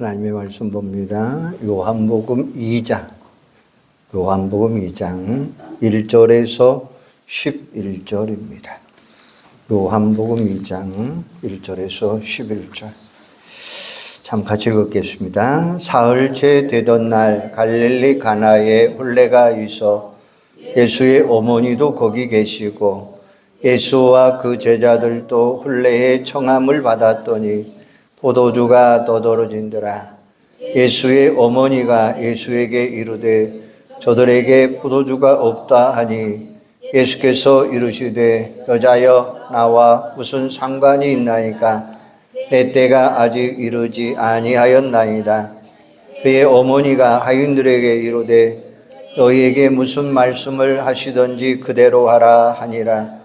하나님의 말씀 봅니다. 요한복음 2장 1절에서 11절입니다. 요한복음 2장 1절에서 11절. 참 같이 읽겠습니다. 사흘째 되던 날 갈릴리 가나에 혼례가 있어 예수의 어머니도 거기 계시고 예수와 그 제자들도 혼례의 청함을 받았더니 포도주가 떠들어진더라. 예수의 어머니가 예수에게 이르되 저들에게 포도주가 없다 하니 예수께서 이르시되 여자여 나와 무슨 상관이 있나이까 내 때가 아직 이르지 아니하였나이다. 그의 어머니가 하인들에게 이르되 너희에게 무슨 말씀을 하시든지 그대로 하라 하니라.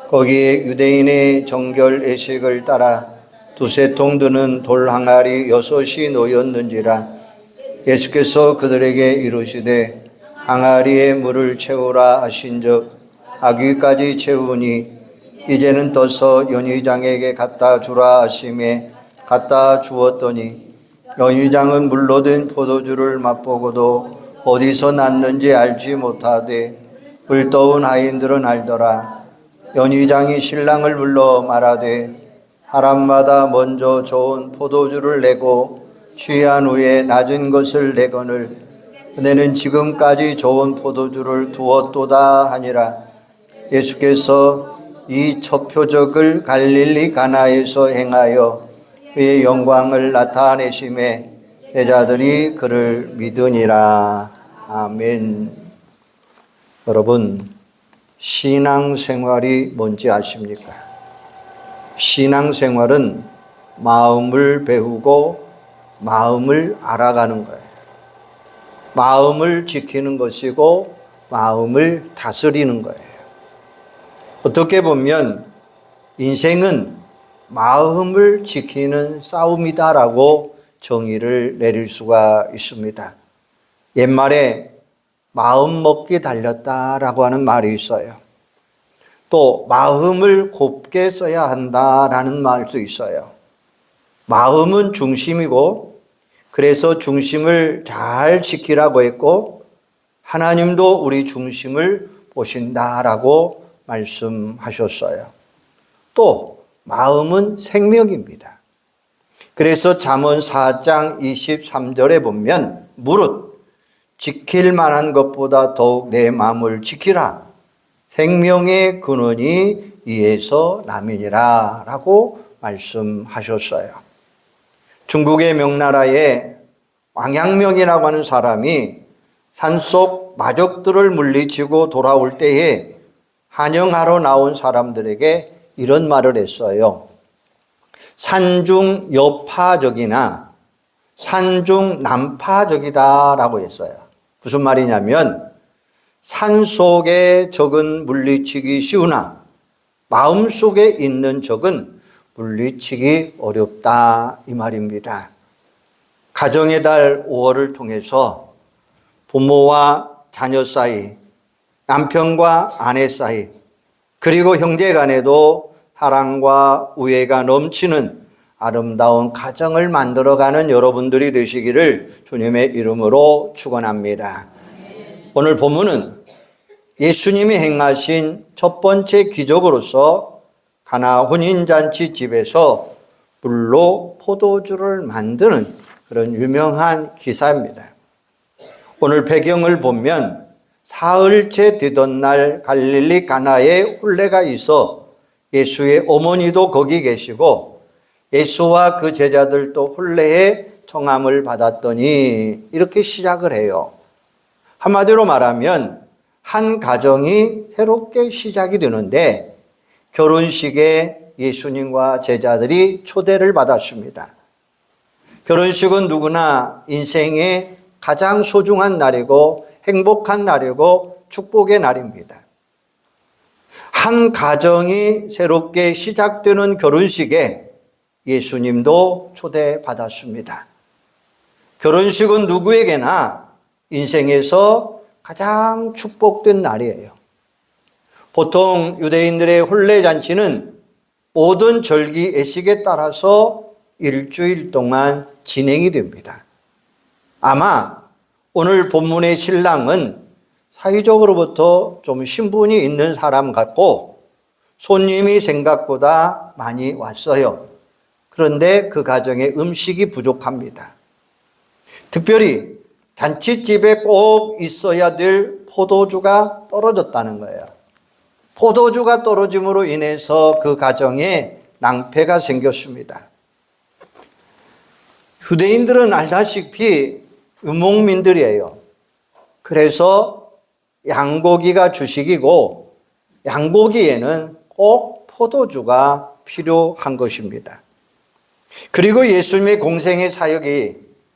거기에 유대인의 정결 예식을 따라 두세 통 드는 돌 항아리 6이 놓였는지라. 예수께서 그들에게 이르시되 항아리에 물을 채우라 하신즉 아귀까지 채우니 이제는 떠서 연휘장에게 갖다 주라 하시매 갖다 주었더니 연휘장은 물로 된 포도주를 맛보고도 어디서 났는지 알지 못하되 불떠온 하인들은 알더라. 연휘장이 신랑을 불러 말하되 사람마다 먼저 좋은 포도주를 내고 취한 후에 낮은 것을 내거늘 너는 지금까지 좋은 포도주를 두었도다 하니라. 예수께서 이 첫 표적을 갈릴리 가나에서 행하여 그의 영광을 나타내심에 제자들이 그를 믿으니라. 아멘. 여러분, 신앙생활이 뭔지 아십니까? 신앙생활은 마음을 배우고 마음을 알아가는 거예요. 마음을 지키는 것이고 마음을 다스리는 거예요. 어떻게 보면 인생은 마음을 지키는 싸움이다라고 정의를 내릴 수가 있습니다. 옛말에 마음 먹기 달렸다라고 하는 말이 있어요. 또 마음을 곱게 써야 한다라는 말도 있어요. 마음은 중심이고 그래서 중심을 잘 지키라고 했고 하나님도 우리 중심을 보신다라고 말씀하셨어요. 또 마음은 생명입니다. 그래서 잠언 4장 23절에 보면 무릇 지킬 만한 것보다 더욱 내 마음을 지키라. 생명의 근원이 이에서 남이니라 라고 말씀하셨어요. 중국의 명나라에 왕양명이라고 하는 사람이 산속 마적들을 물리치고 돌아올 때에 환영하러 나온 사람들에게 이런 말을 했어요. 산중 여파적이나 산중 남파적이다 라고 했어요. 무슨 말이냐면 산속의 적은 물리치기 쉬우나 마음속에 있는 적은 물리치기 어렵다 이 말입니다. 가정의 달 5월을 통해서 부모와 자녀 사이, 남편과 아내 사이, 그리고 형제 간에도 사랑과 우애가 넘치는 아름다운 가정을 만들어가는 여러분들이 되시기를 주님의 이름으로 축원합니다. 오늘 본문은 예수님이 행하신 첫 번째 기적으로서 가나 혼인잔치 집에서 물로 포도주를 만드는 그런 유명한 기사입니다. 오늘 배경을 보면 사흘째 되던 날 갈릴리 가나에 혼례가 있어 예수의 어머니도 거기 계시고 예수와 그 제자들도 혼례의 청함을 받았더니 이렇게 시작을 해요. 한마디로 말하면 한 가정이 새롭게 시작이 되는데 결혼식에 예수님과 제자들이 초대를 받았습니다. 결혼식은 누구나 인생의 가장 소중한 날이고 행복한 날이고 축복의 날입니다. 한 가정이 새롭게 시작되는 결혼식에 예수님도 초대받았습니다. 결혼식은 누구에게나 인생에서 가장 축복된 날이에요. 보통 유대인들의 혼례잔치는 모든 절기 예식에 따라서 일주일 동안 진행이 됩니다. 아마 오늘 본문의 신랑은 사회적으로부터 좀 신분이 있는 사람 같고 손님이 생각보다 많이 왔어요. 그런데 그 가정에 음식이 부족합니다. 특별히 잔치집에 꼭 있어야 될 포도주가 떨어졌다는 거예요. 포도주가 떨어짐으로 인해서 그 가정에 낭패가 생겼습니다. 유대인들은 알다시피 유목민들이에요. 그래서 양고기가 주식이고 양고기에는 꼭 포도주가 필요한 것입니다. 그리고 예수님의 공생의 사역이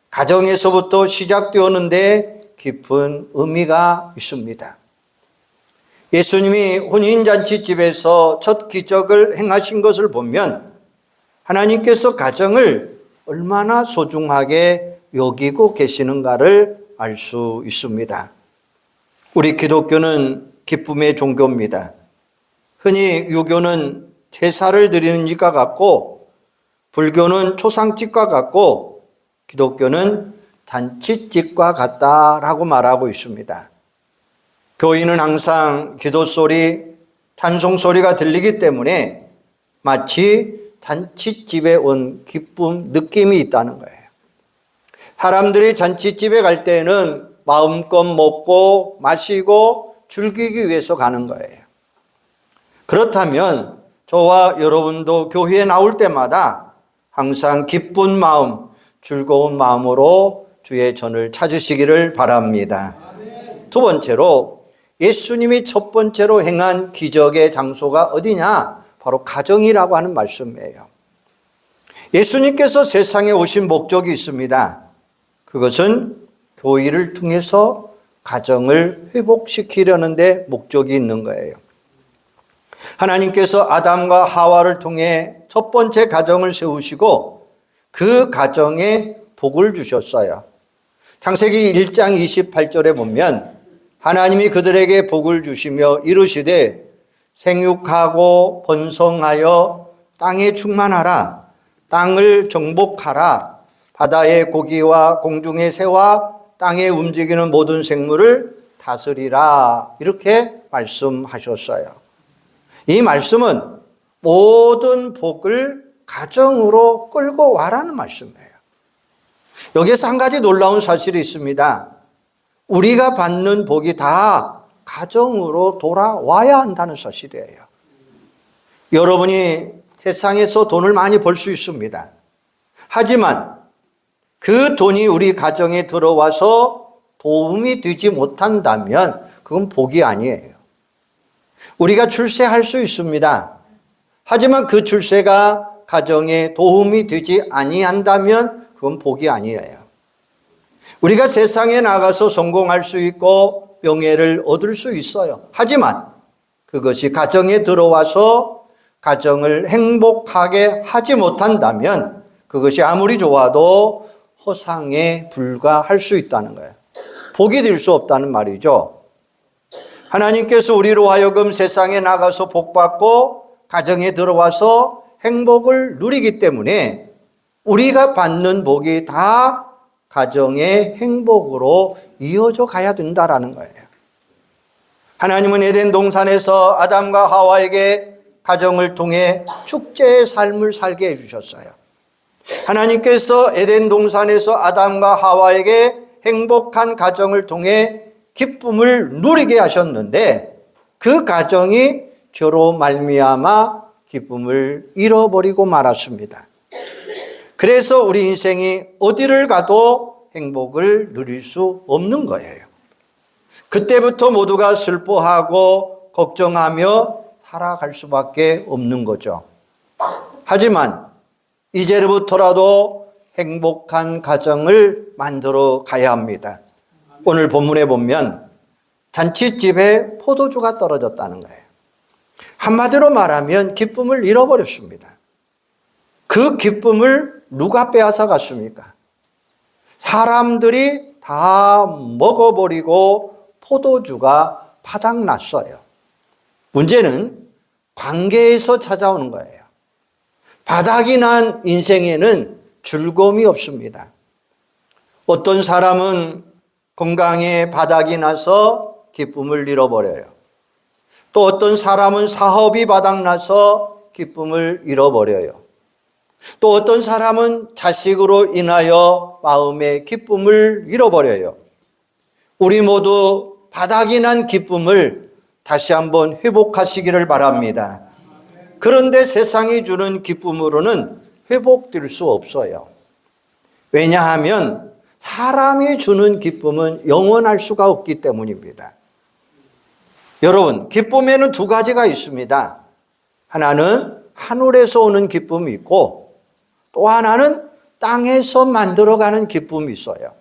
가정에서부터 시작되었는데 깊은 의미가 있습니다. 예수님이 혼인잔치집에서 첫 기적을 행하신 것을 보면 하나님께서 가정을 얼마나 소중하게 여기고 계시는가를 알 수 있습니다. 우리 기독교는 기쁨의 종교입니다. 흔히 유교는 제사를 드리는 일과 같고 불교는 초상집과 같고 기독교는 잔치집과 같다라고 말하고 있습니다. 교인은 항상 기도소리, 찬송소리가 들리기 때문에 마치 잔치집에 온 기쁨, 느낌이 있다는 거예요. 사람들이 잔치집에 갈 때는 마음껏 먹고 마시고 즐기기 위해서 가는 거예요. 그렇다면 저와 여러분도 교회에 나올 때마다 항상 기쁜 마음, 즐거운 마음으로 주의 전을 찾으시기를 바랍니다. 두 번째로 예수님이 첫 번째로 행한 기적의 장소가 어디냐? 바로 가정이라고 하는 말씀이에요. 예수님께서 세상에 오신 목적이 있습니다. 그것은 교회를 통해서 가정을 회복시키려는 데 목적이 있는 거예요. 하나님께서 아담과 하와를 통해 첫 번째 가정을 세우시고 그 가정에 복을 주셨어요. 창세기 1장 28절에 보면 하나님이 그들에게 복을 주시며 이르시되 생육하고 번성하여 땅에 충만하라. 땅을 정복하라. 바다의 고기와 공중의 새와 땅에 움직이는 모든 생물을 다스리라. 이렇게 말씀하셨어요. 이 말씀은 모든 복을 가정으로 끌고 와라는 말씀이에요. 여기에서 한 가지 놀라운 사실이 있습니다. 우리가 받는 복이 다 가정으로 돌아와야 한다는 사실이에요. 여러분이 세상에서 돈을 많이 벌 수 있습니다. 하지만 그 돈이 우리 가정에 들어와서 도움이 되지 못한다면 그건 복이 아니에요. 우리가 출세할 수 있습니다. 하지만 그 출세가 가정에 도움이 되지 아니한다면 그건 복이 아니에요. 우리가 세상에 나가서 성공할 수 있고 명예를 얻을 수 있어요. 하지만 그것이 가정에 들어와서 가정을 행복하게 하지 못한다면 그것이 아무리 좋아도 허상에 불과할 수 있다는 거예요. 복이 될 수 없다는 말이죠. 하나님께서 우리로 하여금 세상에 나가서 복받고 가정에 들어와서 행복을 누리기 때문에 우리가 받는 복이 다 가정의 행복으로 이어져 가야 된다라는 거예요. 하나님은 에덴 동산에서 아담과 하와에게 가정을 통해 축제의 삶을 살게 해주셨어요. 하나님께서 에덴 동산에서 아담과 하와에게 행복한 가정을 통해 기쁨을 누리게 하셨는데 그 가정이 죄로 말미암아 기쁨을 잃어버리고 말았습니다. 그래서 우리 인생이 어디를 가도 행복을 누릴 수 없는 거예요. 그때부터 모두가 슬퍼하고 걱정하며 살아갈 수밖에 없는 거죠. 하지만 이제부터라도 행복한 가정을 만들어 가야 합니다. 오늘 본문에 보면 잔치집에 포도주가 떨어졌다는 거예요. 한마디로 말하면 기쁨을 잃어버렸습니다. 그 기쁨을 누가 빼앗아 갔습니까? 사람들이 다 먹어버리고 포도주가 바닥났어요. 문제는 관계에서 찾아오는 거예요. 바닥이 난 인생에는 즐거움이 없습니다. 어떤 사람은 건강에 바닥이 나서 기쁨을 잃어버려요. 또 어떤 사람은 사업이 바닥나서 기쁨을 잃어버려요. 또 어떤 사람은 자식으로 인하여 마음의 기쁨을 잃어버려요. 우리 모두 바닥이 난 기쁨을 다시 한번 회복하시기를 바랍니다. 그런데 세상이 주는 기쁨으로는 회복될 수 없어요. 왜냐하면 사람이 주는 기쁨은 영원할 수가 없기 때문입니다. 여러분, 기쁨에는 두 가지가 있습니다. 하나는 하늘에서 오는 기쁨이 있고 또 하나는 땅에서 만들어가는 기쁨이 있어요.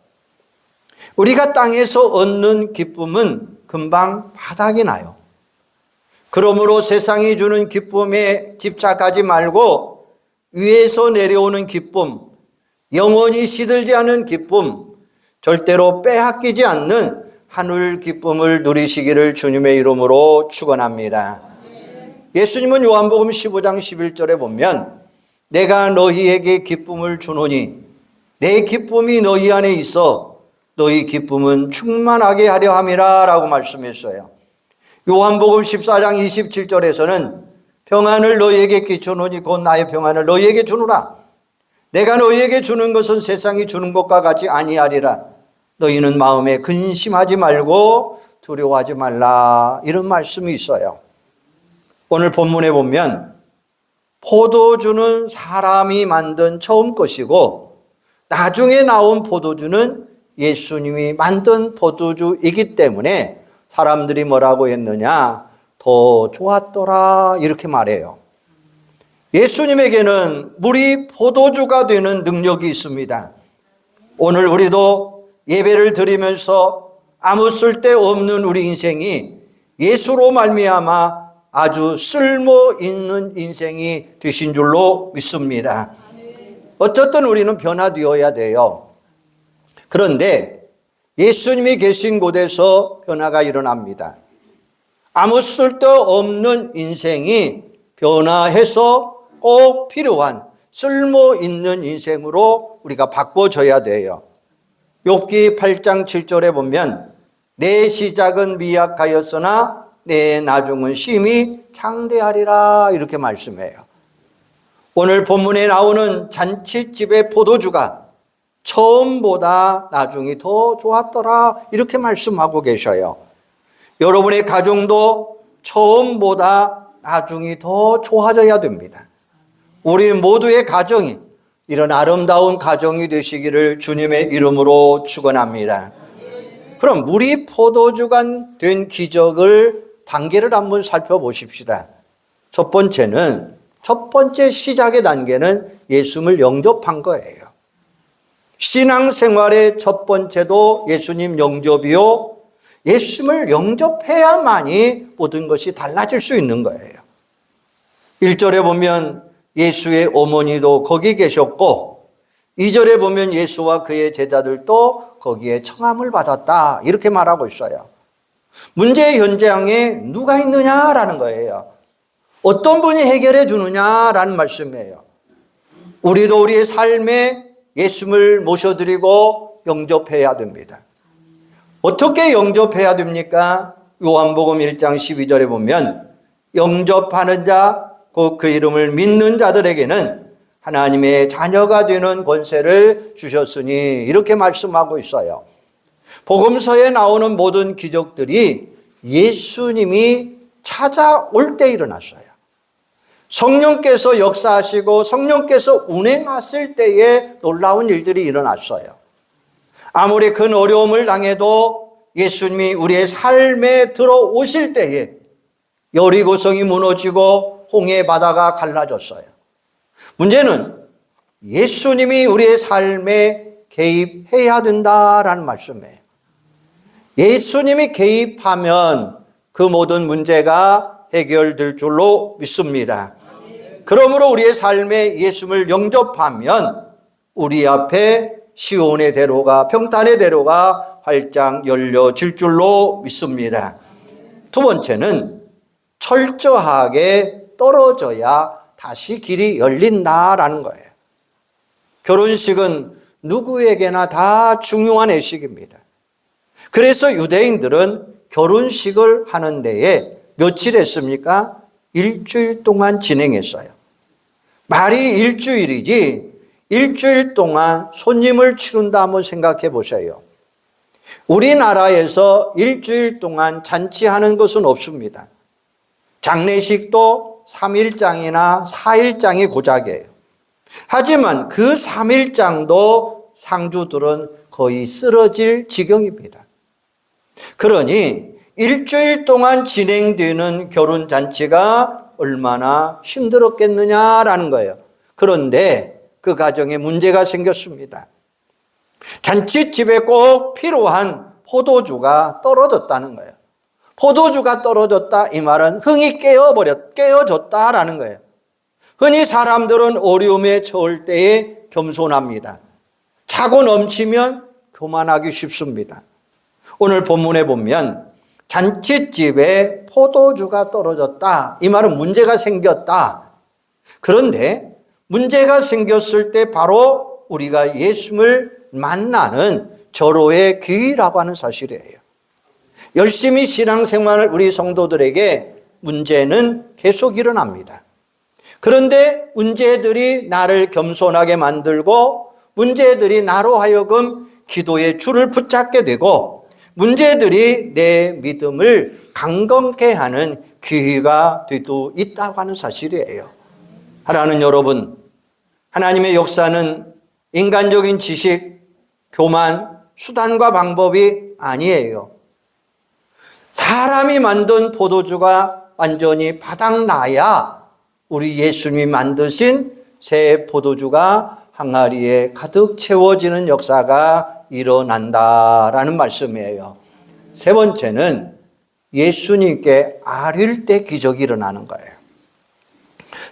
우리가 땅에서 얻는 기쁨은 금방 바닥이 나요. 그러므로 세상이 주는 기쁨에 집착하지 말고 위에서 내려오는 기쁨, 영원히 시들지 않은 기쁨, 절대로 빼앗기지 않는 하늘 기쁨을 누리시기를 주님의 이름으로 축원합니다. 예수님은 요한복음 15장 11절에 보면 내가 너희에게 기쁨을 주노니 내 기쁨이 너희 안에 있어 너희 기쁨은 충만하게 하려 함이라 라고 말씀했어요. 요한복음 14장 27절에서는 평안을 너희에게 끼쳐노니 곧 나의 평안을 너희에게 주노라. 내가 너희에게 주는 것은 세상이 주는 것과 같이 아니하리라. 너희는 마음에 근심하지 말고 두려워하지 말라. 이런 말씀이 있어요. 오늘 본문에 보면 포도주는 사람이 만든 처음 것이고 나중에 나온 포도주는 예수님이 만든 포도주이기 때문에 사람들이 뭐라고 했느냐? 더 좋았더라 이렇게 말해요. 예수님에게는 물이 포도주가 되는 능력이 있습니다. 오늘 우리도 예배를 드리면서 아무 쓸데없는 우리 인생이 예수로 말미암아 아주 쓸모있는 인생이 되신 줄로 믿습니다. 어쨌든 우리는 변화되어야 돼요. 그런데 예수님이 계신 곳에서 변화가 일어납니다. 아무 쓸데없는 인생이 변화해서 꼭 필요한 쓸모있는 인생으로 우리가 바꿔줘야 돼요. 욥기 8장 7절에 보면 내 시작은 미약하였으나 내 나중은 심히 창대하리라 이렇게 말씀해요. 오늘 본문에 나오는 잔치집의 포도주가 처음보다 나중이 더 좋았더라 이렇게 말씀하고 계셔요. 여러분의 가정도 처음보다 나중이 더 좋아져야 됩니다. 우리 모두의 가정이 이런 아름다운 가정이 되시기를 주님의 이름으로 축원합니다. 그럼 물이 포도주가 된 기적을 단계를 한번 살펴보십시다. 첫 번째 시작의 단계는 예수님을 영접한 거예요. 신앙생활의 첫 번째도 예수님 영접이요. 예수님을 영접해야만이 모든 것이 달라질 수 있는 거예요. 1절에 보면 예수의 어머니도 거기 계셨고 2절에 보면 예수와 그의 제자들도 거기에 청함을 받았다 이렇게 말하고 있어요. 문제의 현장에 누가 있느냐라는 거예요. 어떤 분이 해결해 주느냐라는 말씀이에요. 우리도 우리의 삶에 예수님을 모셔드리고 영접해야 됩니다. 어떻게 영접해야 됩니까? 요한복음 1장 12절에 보면 영접하는 자, 곧 그 이름을 믿는 자들에게는 하나님의 자녀가 되는 권세를 주셨으니 이렇게 말씀하고 있어요. 복음서에 나오는 모든 기적들이 예수님이 찾아올 때 일어났어요. 성령께서 역사하시고 성령께서 운행하실 때에 놀라운 일들이 일어났어요. 아무리 큰 어려움을 당해도 예수님이 우리의 삶에 들어오실 때에 여리고성이 무너지고 홍해 바다가 갈라졌어요. 문제는 예수님이 우리의 삶에 개입해야 된다라는 말씀이에요. 예수님이 개입하면 그 모든 문제가 해결될 줄로 믿습니다. 그러므로 우리의 삶에 예수님을 영접하면 우리 앞에 시온의 대로가, 평탄의 대로가 활짝 열려질 줄로 믿습니다. 두 번째는 철저하게 떨어져야 다시 길이 열린다라는 거예요. 결혼식은 누구에게나 다 중요한 예식입니다. 그래서 유대인들은 결혼식을 하는 데에 며칠 했습니까? 일주일 동안 진행했어요. 말이 일주일이지 일주일 동안 손님을 치른다 한번 생각해 보세요. 우리나라에서 일주일 동안 잔치하는 것은 없습니다. 장례식도 3일장이나 4일장이 고작이에요. 하지만 그 3일장도 상주들은 거의 쓰러질 지경입니다. 그러니 일주일 동안 진행되는 결혼잔치가 얼마나 힘들었겠느냐라는 거예요. 그런데 그 가정에 문제가 생겼습니다. 잔치집에 꼭 필요한 포도주가 떨어졌다는 거예요. 포도주가 떨어졌다 이 말은 흥이 깨어졌다라는 거예요. 흔히 사람들은 어려움에 처할 때에 겸손합니다. 차고 넘치면 교만하기 쉽습니다. 오늘 본문에 보면 잔치집에 포도주가 떨어졌다 이 말은 문제가 생겼다. 그런데 문제가 생겼을 때 바로 우리가 예수님을 만나는 절호의 기회라고 하는 사실이에요. 열심히 신앙생활을 우리 성도들에게 문제는 계속 일어납니다. 그런데 문제들이 나를 겸손하게 만들고 문제들이 나로 하여금 기도의 줄을 붙잡게 되고 문제들이 내 믿음을 강건케 하는 기회가 되도 있다고 하는 사실이에요. 하나님 여러분, 하나님의 역사는 인간적인 지식, 교만, 수단과 방법이 아니에요. 사람이 만든 포도주가 완전히 바닥나야 우리 예수님이 만드신 새 포도주가 항아리에 가득 채워지는 역사가 일어난다라는 말씀이에요. 세 번째는 예수님께 아릴 때 기적이 일어나는 거예요.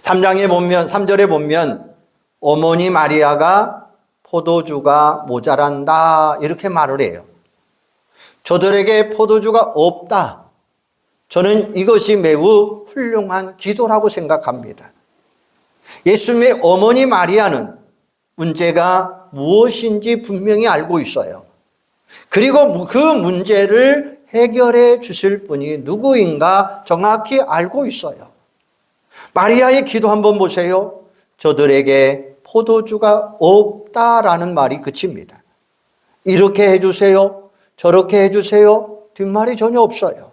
3절에 보면 어머니 마리아가 포도주가 모자란다 이렇게 말을 해요. 저들에게 포도주가 없다. 저는 이것이 매우 훌륭한 기도라고 생각합니다. 예수님의 어머니 마리아는 문제가 무엇인지 분명히 알고 있어요. 그리고 그 문제를 해결해 주실 분이 누구인가 정확히 알고 있어요. 마리아의 기도 한번 보세요. 저들에게 포도주가 없다라는 말이 그칩니다. 이렇게 해주세요. 저렇게 해주세요. 뒷말이 전혀 없어요.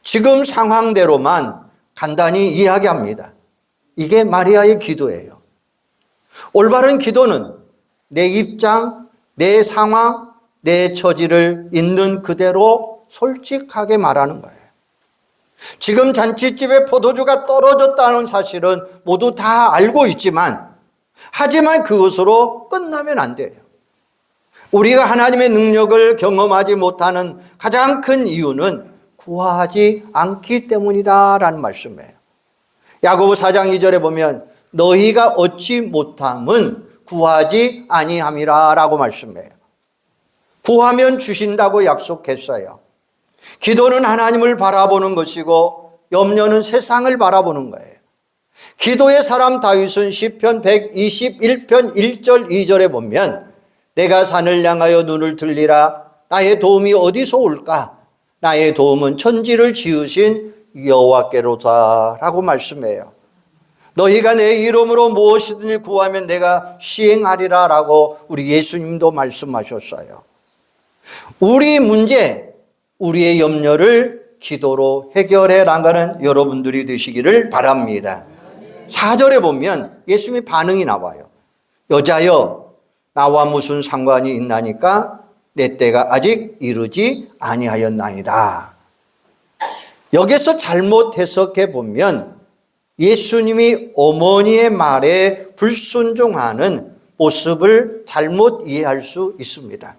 지금 상황대로만 간단히 이야기합니다. 이게 마리아의 기도예요. 올바른 기도는 내 입장, 내 상황, 내 처지를 있는 그대로 솔직하게 말하는 거예요. 지금 잔치집에 포도주가 떨어졌다는 사실은 모두 다 알고 있지만 하지만 그것으로 끝나면 안 돼요. 우리가 하나님의 능력을 경험하지 못하는 가장 큰 이유는 구하지 않기 때문이다라는 말씀이에요. 야고보 4장 2절에 보면 너희가 얻지 못함은 구하지 아니함이라 라고 말씀해요. 구하면 주신다고 약속했어요. 기도는 하나님을 바라보는 것이고 염려는 세상을 바라보는 거예요. 기도의 사람 다윗은 시편 121편 1절 2절에 보면 내가 산을 향하여 눈을 들리라 나의 도움이 어디서 올까? 나의 도움은 천지를 지으신 여호와께로다 라고 말씀해요. 너희가 내 이름으로 무엇이든지 구하면 내가 시행하리라 라고 우리 예수님도 말씀하셨어요. 우리 문제, 우리의 염려를 기도로 해결해 나가는 여러분들이 되시기를 바랍니다. 4절에 보면 예수님의 반응이 나와요. 여자여 나와 무슨 상관이 있나니까 내 때가 아직 이르지 아니하였나이다. 여기서 잘못 해석해 보면 예수님이 어머니의 말에 불순종하는 모습을 잘못 이해할 수 있습니다.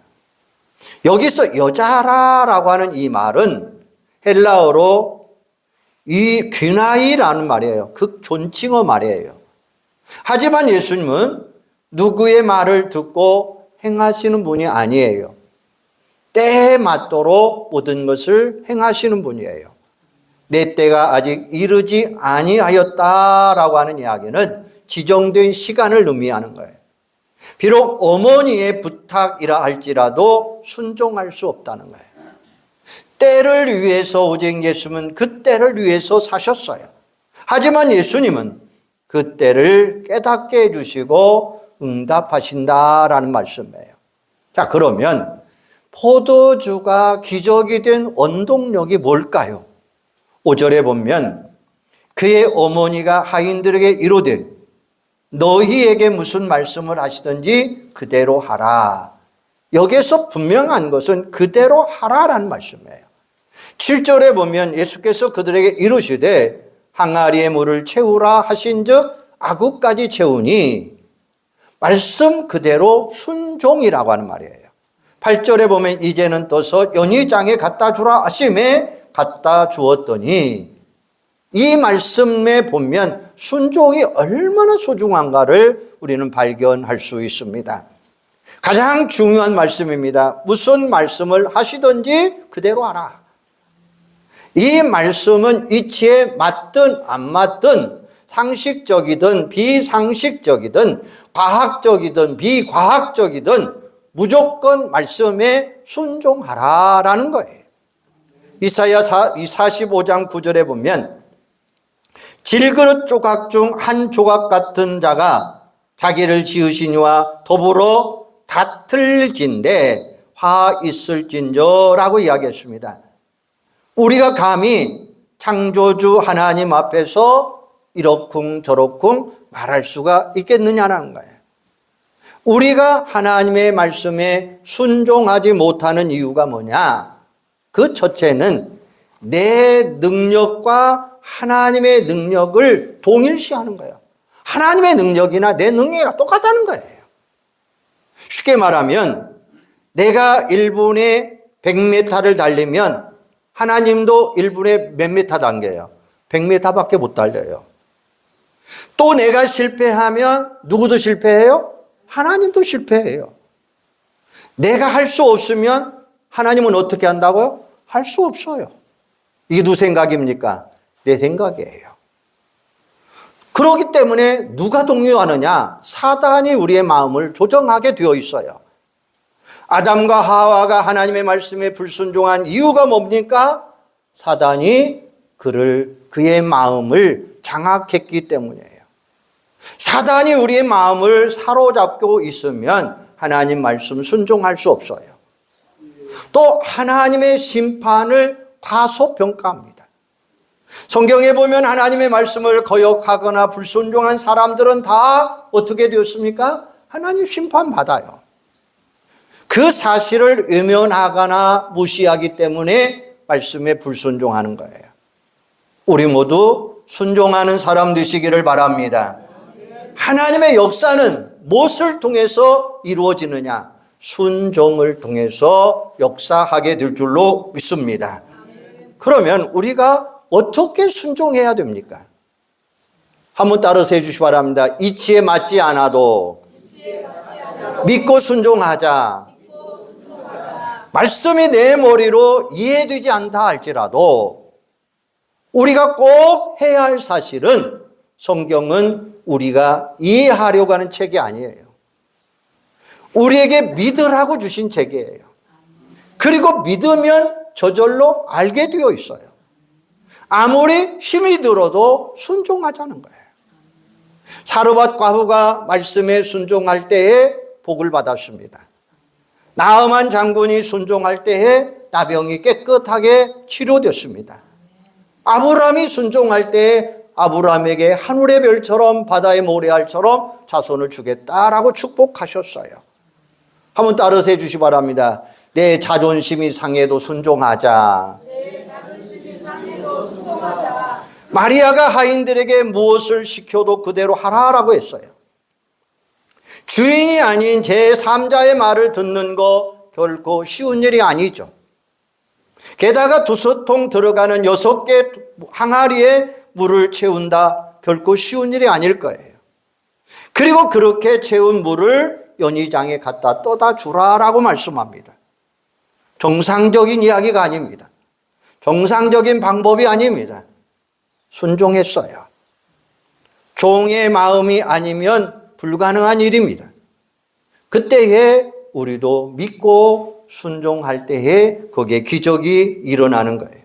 여기서 여자라고 하는 이 말은 헬라어로 이 귀나이라는 말이에요. 극존칭어 말이에요. 하지만 예수님은 누구의 말을 듣고 행하시는 분이 아니에요. 때에 맞도록 모든 것을 행하시는 분이에요. 내 때가 아직 이르지 아니하였다라고 하는 이야기는 지정된 시간을 의미하는 거예요. 비록 어머니의 부탁이라 할지라도 순종할 수 없다는 거예요. 때를 위해서 오직 예수님은 그 때를 위해서 사셨어요. 하지만 예수님은 그 때를 깨닫게 해주시고 응답하신다라는 말씀이에요. 자, 그러면 포도주가 기적이 된 원동력이 뭘까요? 5절에 보면 그의 어머니가 하인들에게 이르되 너희에게 무슨 말씀을 하시든지 그대로 하라. 여기에서 분명한 것은 그대로 하라라는 말씀이에요. 7절에 보면 예수께서 그들에게 이르시되 항아리에 물을 채우라 하신즉 아구까지 채우니 말씀 그대로 순종이라고 하는 말이에요. 8절에 보면 이제는 떠서 연희장에 갖다 주라 하심에 갖다 주었더니 이 말씀에 보면 순종이 얼마나 소중한가를 우리는 발견할 수 있습니다. 가장 중요한 말씀입니다. 무슨 말씀을 하시든지 그대로 하라. 이 말씀은 이치에 맞든 안 맞든 상식적이든 비상식적이든 과학적이든 비과학적이든 무조건 말씀에 순종하라라는 거예요. 이사야 45장 9절에 보면 질그릇 조각 중 한 조각 같은 자가 자기를 지으시니와 더불어 다툴진대 화 있을진저라고 이야기했습니다. 우리가 감히 창조주 하나님 앞에서 이러쿵 저러쿵 말할 수가 있겠느냐는 거예요. 우리가 하나님의 말씀에 순종하지 못하는 이유가 뭐냐? 그 첫째는 내 능력과 하나님의 능력을 동일시하는 거예요. 하나님의 능력이나 내 능력이랑 똑같다는 거예요. 쉽게 말하면 내가 1분에 100m를 달리면 하나님도 1분에 몇 미터 당겨요? 100m밖에 못 달려요. 또 내가 실패하면 누구도 실패해요? 하나님도 실패해요. 내가 할 수 없으면 하나님은 어떻게 한다고요? 할 수 없어요. 이게 누구 생각입니까? 내 생각이에요. 그렇기 때문에 누가 동요하느냐? 사단이 우리의 마음을 조정하게 되어 있어요. 아담과 하와가 하나님의 말씀에 불순종한 이유가 뭡니까? 사단이 그의 마음을 장악했기 때문이에요. 사단이 우리의 마음을 사로잡고 있으면 하나님 말씀 순종할 수 없어요. 또 하나님의 심판을 과소평가합니다. 성경에 보면 하나님의 말씀을 거역하거나 불순종한 사람들은 다 어떻게 되었습니까? 하나님 심판받아요. 그 사실을 외면하거나 무시하기 때문에 말씀에 불순종하는 거예요. 우리 모두 순종하는 사람 되시기를 바랍니다. 하나님의 역사는 무엇을 통해서 이루어지느냐? 순종을 통해서 역사하게 될 줄로 믿습니다. 그러면 우리가 어떻게 순종해야 됩니까? 한번 따라서 해주시기 바랍니다. 이치에 맞지 않아도 믿고 순종하자. 말씀이 내 머리로 이해되지 않다 할지라도 우리가 꼭 해야 할 사실은 성경은 우리가 이해하려고 하는 책이 아니에요. 우리에게 믿으라고 주신 책이에요. 그리고 믿으면 저절로 알게 되어 있어요. 아무리 힘이 들어도 순종하자는 거예요. 사르밧 과부가 말씀에 순종할 때에 복을 받았습니다. 나아만 장군이 순종할 때에 나병이 깨끗하게 치료됐습니다. 아브라함이 순종할 때에 아브라함에게 하늘의 별처럼 바다의 모래알처럼 자손을 주겠다라고 축복하셨어요. 한번 따라서 해주시기 바랍니다. 내 자존심이 상해도 순종하자. 마리아가 하인들에게 무엇을 시켜도 그대로 하라라고 했어요. 주인이 아닌 제3자의 말을 듣는 거 결코 쉬운 일이 아니죠. 게다가 2솥통 들어가는 6개 항아리에 물을 채운다. 결코 쉬운 일이 아닐 거예요. 그리고 그렇게 채운 물을 연희장에 갖다 떠다 주라라고 말씀합니다. 정상적인 이야기가 아닙니다. 정상적인 방법이 아닙니다. 순종했어요. 종의 마음이 아니면 불가능한 일입니다. 그때에 우리도 믿고 순종할 때에 거기에 기적이 일어나는 거예요.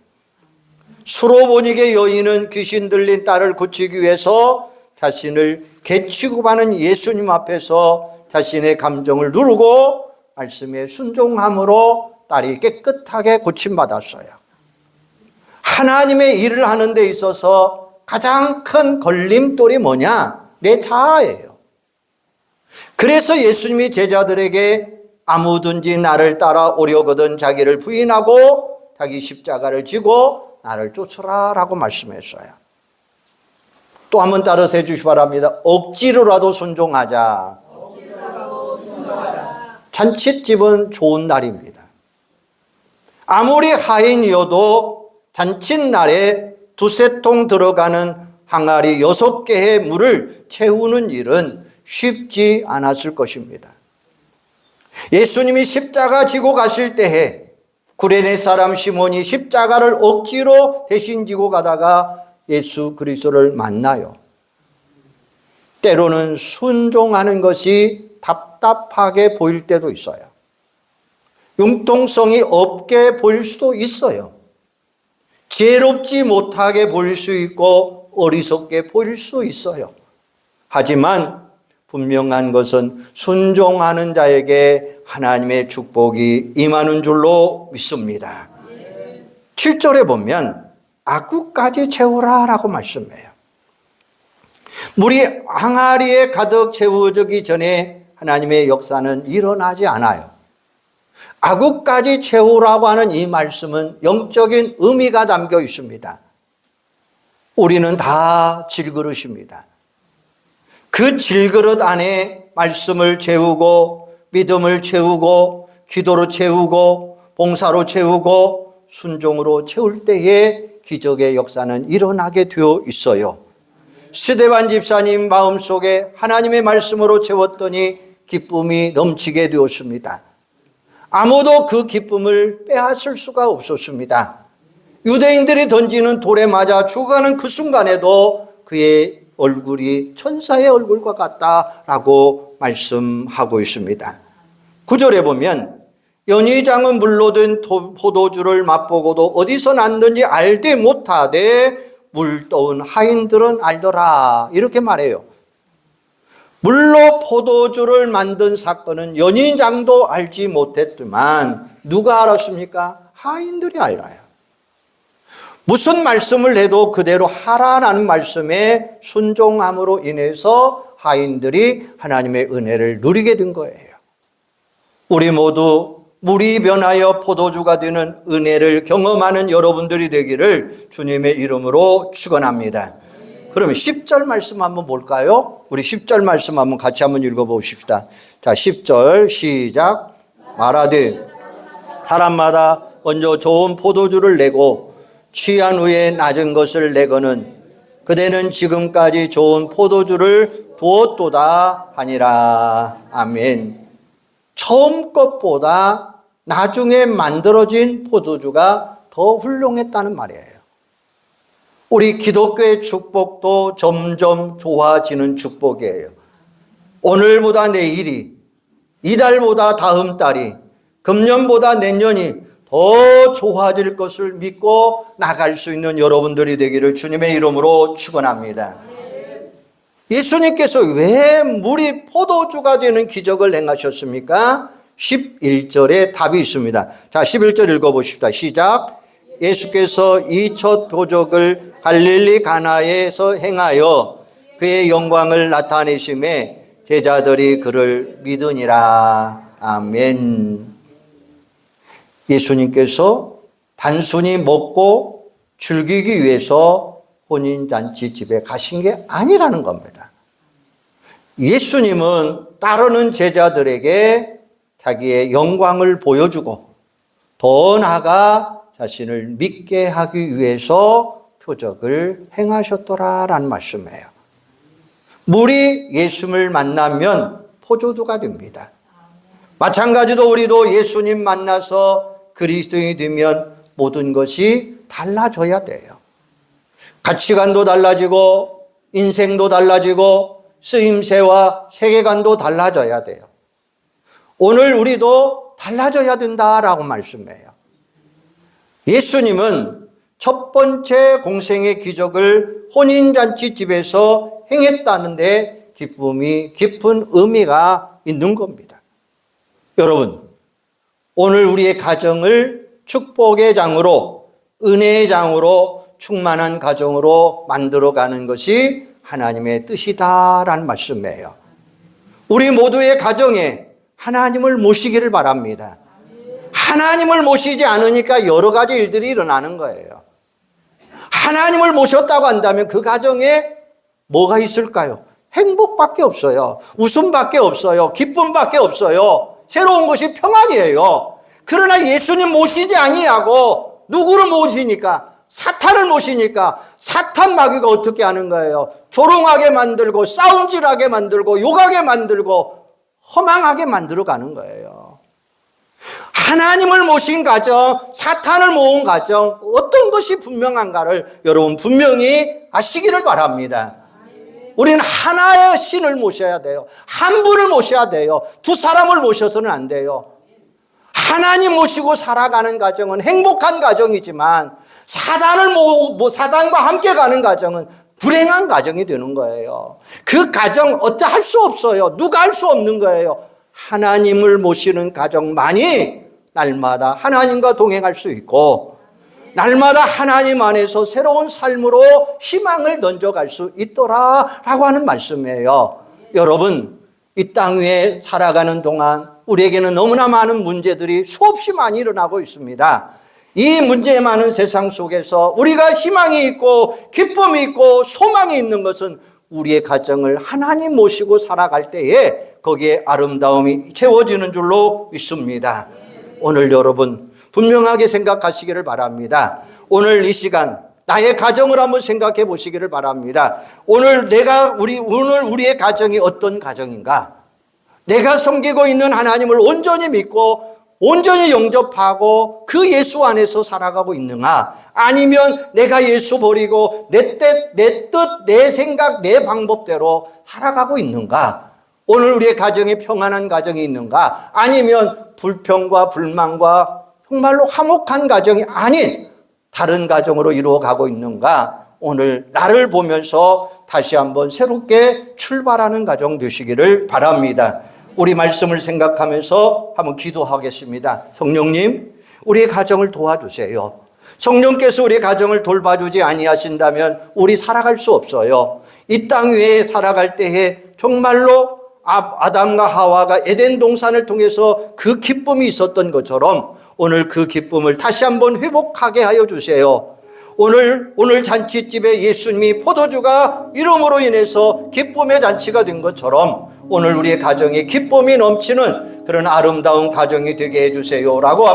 수로보니게 여인은 귀신 들린 딸을 고치기 위해서 자신을 개치고 가는 예수님 앞에서 자신의 감정을 누르고 말씀에 순종함으로 딸이 깨끗하게 고침받았어요. 하나님의 일을 하는 데 있어서 가장 큰 걸림돌이 뭐냐? 내 자아예요. 그래서 예수님이 제자들에게 아무든지 나를 따라오려거든 자기를 부인하고 자기 십자가를 지고 나를 쫓으라 라고 말씀했어요. 또 한번 따라서 해주시기 바랍니다. 억지로라도 순종하자. 잔칫집은 좋은 날입니다. 아무리 하인이어도 잔칫날에 두세 통 들어가는 항아리 6개의 물을 채우는 일은 쉽지 않았을 것입니다. 예수님이 십자가 지고 가실 때에 구레네 사람 시몬이 십자가를 억지로 대신 지고 가다가 예수 그리스도를 만나요. 때로는 순종하는 것이 답답하게 보일 때도 있어요. 융통성이 없게 보일 수도 있어요. 지혜롭지 못하게 보일 수 있고 어리석게 보일 수 있어요. 하지만 분명한 것은 순종하는 자에게 하나님의 축복이 임하는 줄로 믿습니다. 7절에 보면 아구까지 채우라 라고 말씀해요. 물이 항아리에 가득 채워지기 전에 하나님의 역사는 일어나지 않아요. 아구까지 채우라고 하는 이 말씀은 영적인 의미가 담겨 있습니다. 우리는 다 질그릇입니다. 그 질그릇 안에 말씀을 채우고 믿음을 채우고 기도로 채우고 봉사로 채우고 순종으로 채울 때에 기적의 역사는 일어나게 되어 있어요. 스데반 집사님 마음속에 하나님의 말씀으로 채웠더니 기쁨이 넘치게 되었습니다. 아무도 그 기쁨을 빼앗을 수가 없었습니다. 유대인들이 던지는 돌에 맞아 죽어가는 그 순간에도 그의 얼굴이 천사의 얼굴과 같다라고 말씀하고 있습니다. 9절에 보면 연회장은 물로 든 포도주를 맛보고도 어디서 났는지 알지 못하되 물 떠온 하인들은 알더라 이렇게 말해요. 물로 포도주를 만든 사건은 연인장도 알지 못했지만 누가 알았습니까? 하인들이 알아요. 무슨 말씀을 해도 그대로 하라는 말씀에 순종함으로 인해서 하인들이 하나님의 은혜를 누리게 된 거예요. 우리 모두 물이 변하여 포도주가 되는 은혜를 경험하는 여러분들이 되기를 주님의 이름으로 축원합니다. 그러면 10절 말씀 한번 볼까요? 우리 10절 말씀 한번 같이 한번 읽어봅시다. 자, 10절 시작. 말하되 사람마다 먼저 좋은 포도주를 내고 취한 후에 낮은 것을 내거는 그대는 지금까지 좋은 포도주를 두었도다 하니라. 아멘. 처음 것보다 나중에 만들어진 포도주가 더 훌륭했다는 말이에요. 우리 기독교의 축복도 점점 좋아지는 축복이에요. 오늘보다 내일이, 이달보다 다음 달이, 금년보다 내년이 더 좋아질 것을 믿고 나갈 수 있는 여러분들이 되기를 주님의 이름으로 축원합니다. 예수님께서 왜 물이 포도주가 되는 기적을 행하셨습니까? 11절에 답이 있습니다. 자, 11절 읽어보십시다. 시작. 예수께서 이 첫 표적을 갈릴리 가나에서 행하여 그의 영광을 나타내심에 제자들이 그를 믿으니라. 아멘. 예수님께서 단순히 먹고 즐기기 위해서 혼인잔치 집에 가신 게 아니라는 겁니다. 예수님은 따르는 제자들에게 자기의 영광을 보여주고 더 나아가 자신을 믿게 하기 위해서 표적을 행하셨더라라는 말씀이에요. 물이 예수님을 만나면 포도주가 됩니다. 마찬가지로 우리도 예수님 만나서 그리스도인이 되면 모든 것이 달라져야 돼요. 가치관도 달라지고 인생도 달라지고 쓰임새와 세계관도 달라져야 돼요. 오늘 우리도 달라져야 된다라고 말씀해요. 예수님은 첫 번째 공생의 기적을 혼인잔치집에서 행했다는데 깊은 의미가 있는 겁니다. 여러분, 오늘 우리의 가정을 축복의 장으로, 은혜의 장으로, 충만한 가정으로 만들어가는 것이 하나님의 뜻이다라는 말씀이에요. 우리 모두의 가정에 하나님을 모시기를 바랍니다. 하나님을 모시지 않으니까 여러 가지 일들이 일어나는 거예요. 하나님을 모셨다고 한다면 그 가정에 뭐가 있을까요? 행복밖에 없어요. 웃음밖에 없어요. 기쁨밖에 없어요. 새로운 것이 평안이에요. 그러나 예수님 모시지 아니하고 누구를 모시니까? 사탄을 모시니까 사탄 마귀가 어떻게 하는 거예요? 조롱하게 만들고 싸움질하게 만들고 욕하게 만들고 허망하게 만들어 가는 거예요. 하나님을 모신 가정, 사탄을 모은 가정, 어떤 것이 분명한가를 여러분 분명히 아시기를 바랍니다. 우리는 하나의 신을 모셔야 돼요. 한 분을 모셔야 돼요. 두 사람을 모셔서는 안 돼요. 하나님 모시고 살아가는 가정은 행복한 가정이지만 사단과 함께 가는 가정은 불행한 가정이 되는 거예요. 그 가정 할 수 없어요. 누가 할 수 없는 거예요. 하나님을 모시는 가정만이 날마다 하나님과 동행할 수 있고 날마다 하나님 안에서 새로운 삶으로 희망을 던져갈 수 있더라라고 하는 말씀이에요. 여러분, 이 땅 위에 살아가는 동안 우리에게는 너무나 많은 문제들이 수없이 많이 일어나고 있습니다. 이 문제 많은 세상 속에서 우리가 희망이 있고 기쁨이 있고 소망이 있는 것은 우리의 가정을 하나님 모시고 살아갈 때에 거기에 아름다움이 채워지는 줄로 믿습니다. 오늘 여러분 분명하게 생각하시기를 바랍니다. 오늘 이 시간 나의 가정을 한번 생각해 보시기를 바랍니다. 오늘 우리의 가정이 어떤 가정인가? 내가 섬기고 있는 하나님을 온전히 믿고 온전히 영접하고 그 예수 안에서 살아가고 있는가? 아니면 내가 예수 버리고 내 뜻, 내 생각, 내 방법대로 살아가고 있는가? 오늘 우리의 가정에 평안한 가정이 있는가? 아니면 불평과 불만과 정말로 화목한 가정이 아닌 다른 가정으로 이루어가고 있는가? 오늘 나를 보면서 다시 한번 새롭게 출발하는 가정 되시기를 바랍니다. 우리 말씀을 생각하면서 한번 기도하겠습니다. 성령님, 우리의 가정을 도와주세요. 성령께서 우리의 가정을 돌봐주지 아니하신다면 우리 살아갈 수 없어요. 이 땅 위에 살아갈 때에 정말로 아담과 하와가 에덴 동산을 통해서 그 기쁨이 있었던 것처럼 오늘 그 기쁨을 다시 한번 회복하게 하여 주세요. 오늘 잔치집에 예수님이 포도주가 이름으로 인해서 기쁨의 잔치가 된 것처럼 오늘 우리의 가정에 기쁨이 넘치는 그런 아름다운 가정이 되게 해주세요 라고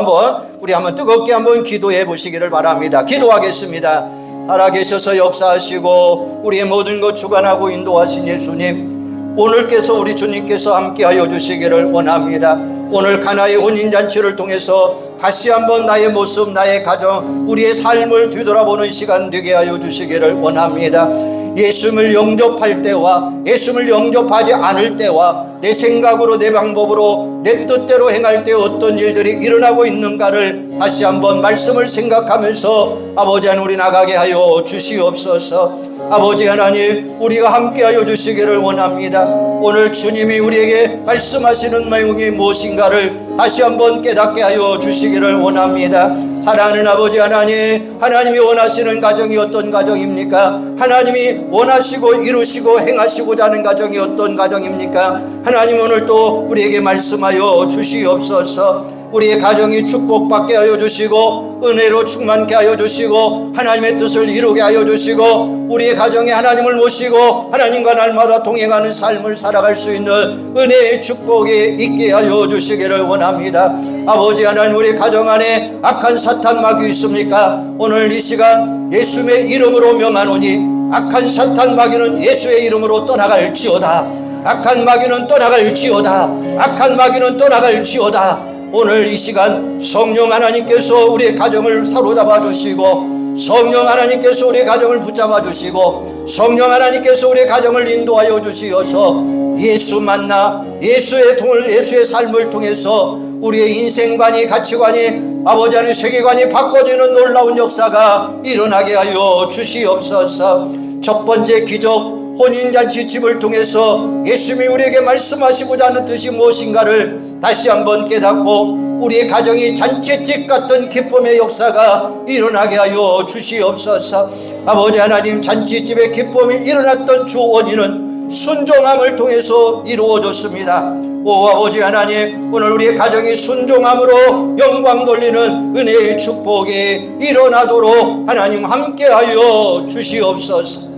우리 한번 뜨겁게 한번 기도해 보시기를 바랍니다. 기도하겠습니다. 살아계셔서 역사하시고 우리의 모든 것 주관하고 인도하신 예수님, 오늘께서 우리 주님께서 함께하여 주시기를 원합니다. 오늘 가나의 혼인잔치를 통해서 다시 한번 나의 모습, 나의 가정, 우리의 삶을 뒤돌아보는 시간 되게 하여 주시기를 원합니다. 예수님을 영접할 때와 예수님을 영접하지 않을 때와 내 생각으로 내 방법으로 내 뜻대로 행할 때 어떤 일들이 일어나고 있는가를 다시 한번 말씀을 생각하면서 아버지 하나님 우리 나가게 하여 주시옵소서. 아버지 하나님, 우리가 함께하여 주시기를 원합니다. 오늘 주님이 우리에게 말씀하시는 내용이 무엇인가를 다시 한번 깨닫게 하여 주시기를 원합니다. 사랑하는 아버지 하나님, 하나님이 원하시는 가정이 어떤 가정입니까? 하나님이 원하시고 이루시고 행하시고자 하는 가정이 어떤 가정입니까? 하나님, 오늘 또 우리에게 말씀하여 주시옵소서. 우리의 가정이 축복받게 하여 주시고 은혜로 충만케 하여 주시고 하나님의 뜻을 이루게 하여 주시고 우리의 가정에 하나님을 모시고 하나님과 날마다 동행하는 삶을 살아갈 수 있는 은혜의 축복이 있게 하여 주시기를 원합니다. 아버지 하나님, 우리 가정 안에 악한 사탄 마귀 있습니까? 오늘 이 시간 예수의 이름으로 명하노니 악한 사탄 마귀는 예수의 이름으로 떠나갈지어다. 악한 마귀는 떠나갈지어다. 악한 마귀는 떠나갈지어다. 오늘 이 시간 성령 하나님께서 우리의 가정을 사로잡아 주시고 성령 하나님께서 우리 가정을 붙잡아 주시고 성령 하나님께서 우리 가정을 인도하여 주시어서 예수 만나 예수의 삶을 통해서 우리의 인생관이 가치관이 아버지 하나님 세계관이 바꿔지는 놀라운 역사가 일어나게 하여 주시옵소서. 첫 번째 기적 혼인잔치집을 통해서 예수님이 우리에게 말씀하시고자 하는 뜻이 무엇인가를 다시 한번 깨닫고 우리의 가정이 잔치집 같은 기쁨의 역사가 일어나게 하여 주시옵소서. 아버지 하나님, 잔치집의 기쁨이 일어났던 주 원인은 순종함을 통해서 이루어졌습니다. 오 아버지 하나님, 오늘 우리의 가정이 순종함으로 영광 돌리는 은혜의 축복이 일어나도록 하나님 함께하여 주시옵소서.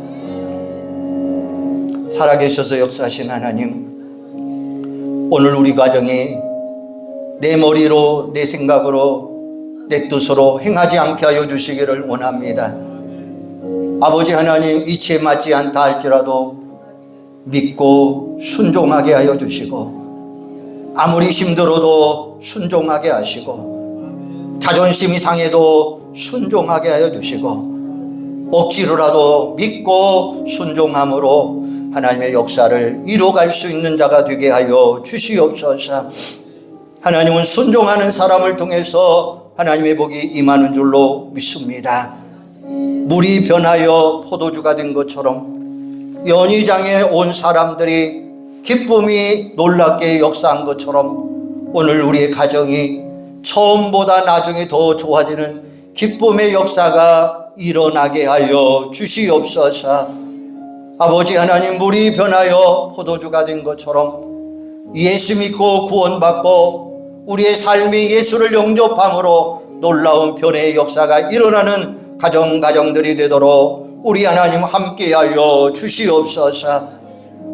살아계셔서 역사하신 하나님, 오늘 우리 가정이 내 머리로 내 생각으로 내 뜻으로 행하지 않게 하여 주시기를 원합니다. 아버지 하나님, 이치에 맞지 않다 할지라도 믿고 순종하게 하여 주시고 아무리 힘들어도 순종하게 하시고 자존심이 상해도 순종하게 하여 주시고 억지로라도 믿고 순종함으로 하나님의 역사를 이루어갈 수 있는 자가 되게 하여 주시옵소서. 하나님은 순종하는 사람을 통해서 하나님의 복이 임하는 줄로 믿습니다. 물이 변하여 포도주가 된 것처럼 연회장에 온 사람들이 기쁨이 놀랍게 역사한 것처럼 오늘 우리의 가정이 처음보다 나중에 더 좋아지는 기쁨의 역사가 일어나게 하여 주시옵소서. 아버지 하나님, 물이 변하여 포도주가 된 것처럼 예수 믿고 구원받고 우리의 삶이 예수를 영접함으로 놀라운 변화의 역사가 일어나는 가정들이 되도록 우리 하나님 함께하여 주시옵소서.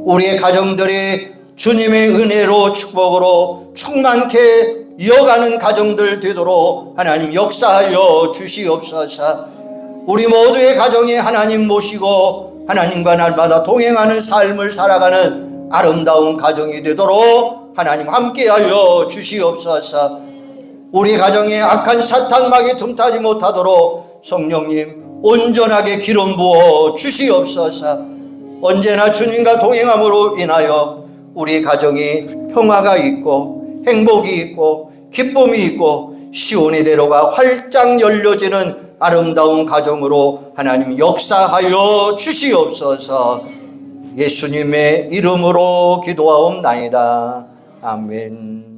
우리의 가정들이 주님의 은혜로 축복으로 충만케 이어가는 가정들 되도록 하나님 역사하여 주시옵소서. 우리 모두의 가정에 하나님 모시고 하나님과 날마다 동행하는 삶을 살아가는 아름다운 가정이 되도록 하나님 함께하여 주시옵소서. 우리 가정에 악한 사탄막이 틈타지 못하도록 성령님 온전하게 기름 부어 주시옵소서. 언제나 주님과 동행함으로 인하여 우리 가정이 평화가 있고 행복이 있고 기쁨이 있고 시온의 대로가 활짝 열려지는 아름다운 가정으로 하나님 역사하여 주시옵소서. 예수님의 이름으로 기도하옵나이다. 아멘.